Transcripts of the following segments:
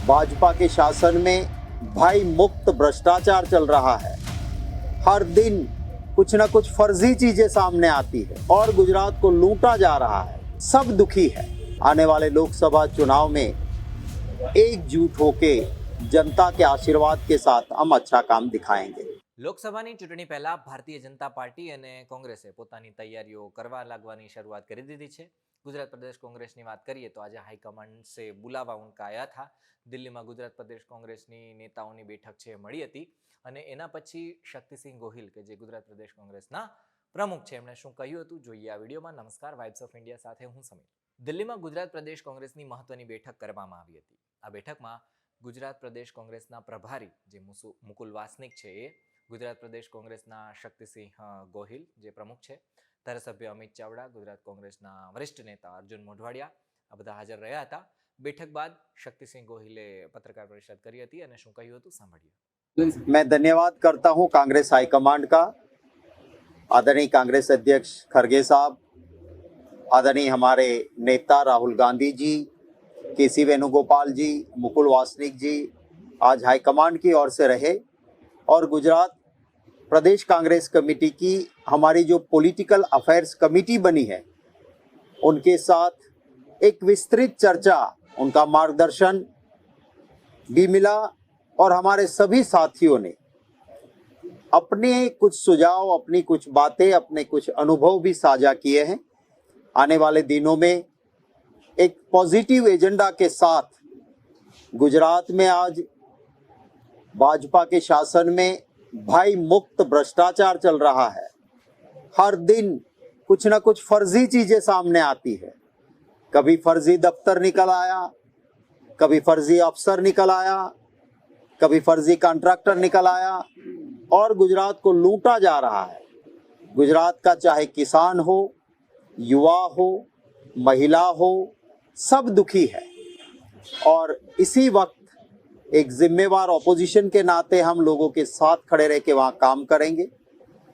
भाजपा के शासन में भाई मुक्त भ्रष्टाचार चल रहा है। हर दिन कुछ न कुछ फर्जी चीजें सामने आती है और गुजरात को लूटा जा रहा है। सब दुखी है। आने वाले लोकसभा चुनाव में एकजुट होके जनता के आशीर्वाद के साथ हम अच्छा काम दिखाएंगे। લોકસભાની ચૂંટણી પહેલા ભારતીય જનતા પાર્ટી અને કોંગ્રેસે પોતાની તૈયારીઓ કરવા લાગવાની શરૂઆત કરી દીધી છે। ગુજરાત પ્રદેશ કોંગ્રેસની વાત કરીએ તો આજે હાઈકમાન્ડ સે બુલાવા ઉનકા આયા था। દિલ્હીમાં ગુજરાત પ્રદેશ કોંગ્રેસની નેતાઓની બેઠક છે મળી હતી અને એના પછી શક્તિસિંહ ગોહિલ કે જે ગુજરાત પ્રદેશ કોંગ્રેસના પ્રમુખ છે એમણે શું કહ્યું હતું જોઈએ આ વિડીયોમાં। નમસ્કાર, વાઇબ્સ ઓફ ઇન્ડિયા સાથે હું સમીર। દિલ્હીમાં ગુજરાત પ્રદેશ કોંગ્રેસની મહત્વની બેઠક કરવામાં આવી હતી। આ બેઠકમાં ગુજરાત પ્રદેશ કોંગ્રેસના પ્રભારી જે મુકુલ વાસનિક છે એ, ગુજરાત પ્રદેશ કોંગ્રેસના શક્તિસિંહ ગોહિલ જે પ્રમુખ છે, ધારાસભ્ય અમિત ચાવડા, ગુજરાત કોંગ્રેસના વરિષ્ઠ નેતા અર્જુન મોઢવાડિયા આ બધા હાજર રહ્યા હતા। બેઠક બાદ શક્તિસિંહ ગોહિલે પત્રકાર પરિષદ કરી હતી અને શું કહ્યું હતું સાંભળીએ। मैं धन्यवाद करता हूं कांग्रेस हाईकमांड का, आदरणीय कांग्रेस अध्यक्ष खड़गे साहब, आदरणीय हमारे नेता राहुल गांधी जी, केसी वेणुगोपाल जी, मुकुल वासनिक जी आज हाईकमांड की ओर से रहे और गुजरात प्रदेश कांग्रेस कमेटी की हमारी जो पॉलिटिकल अफेयर्स कमेटी बनी है उनके साथ एक विस्तृत चर्चा, उनका मार्गदर्शन भी मिला और हमारे सभी साथियों ने अपने कुछ सुझाव, अपनी कुछ बातें, अपने कुछ अनुभव भी साझा किए हैं। आने वाले दिनों में एक पॉजिटिव एजेंडा के साथ गुजरात में आज भाजपा के शासन में भाई मुक्त भ्रष्टाचार चल रहा है। हर दिन कुछ न कुछ फर्जी चीजें सामने आती है। कभी फर्जी दफ्तर निकल आया, कभी फर्जी अफसर निकल आया, कभी फर्जी कॉन्ट्रैक्टर निकल आया और गुजरात को लूटा जा रहा है। गुजरात का चाहे किसान हो, युवा हो, महिला हो, सब दुखी है और इसी वक्त एक जिम्मेवार ऑपोजिशन के नाते हम लोगों के साथ खड़े रह के वहाँ काम करेंगे।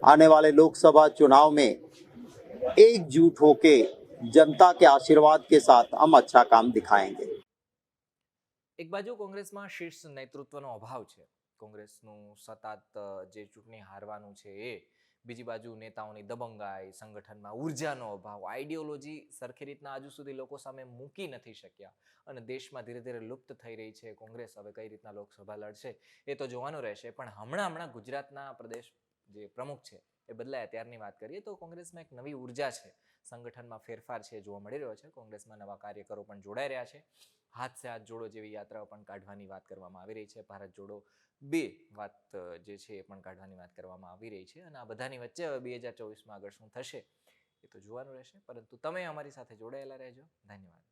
आने वाले लोकसभा चुनाव में एकजुट होके जनता के आशीर्वाद के साथ हम अच्छा काम दिखाएंगे। એક બાજુ કોંગ્રેસમાં શીર્ષ નેતૃત્વનો અભાવ છે, કોંગ્રેસનું સતત જે ચૂંટણી હારવાનું છે એ, બીજી બાજુ નેતાઓની દબંગાઈ, સંગઠનમાં ઉર્જાનો અભાવ, આઈડિયોલોજી સરખી રીતના હજુ સુધી લોકો સામે મૂકી નથી શક્યા અને દેશમાં ધીરે ધીરે લુપ્ત થઈ રહી છે કોંગ્રેસ। હવે કઈ રીતના લોકસભા લડશે એ તો જોવાનું રહેશે। પણ હમણાં ગુજરાતના પ્રદેશ જે પ્રમુખ છે એ બદલાયા ત્યારની વાત કરીએ તો કોંગ્રેસમાં એક નવી ઉર્જા છે, સંગઠનમાં ફેરફાર છે જોવા મળી રહ્યો છે। કોંગ્રેસમાં નવા કાર્યકરો પણ જોડાઈ રહ્યા છે। હાથ સે હાથ જોડો જેવી યાત્રાઓ પણ કાઢવાની વાત કરવામાં આવી રહી છે। ભારત જોડો 2 વાત જે છે એ પણ કાઢવાની વાત કરવામાં આવી રહી છે અને આ બધાની વચ્ચે હવે 2024માં આગળ શું થશે એ તો જોવાનું રહેશે। પરંતુ તમે અમારી સાથે જોડાયેલા રહેજો। ધન્યવાદ।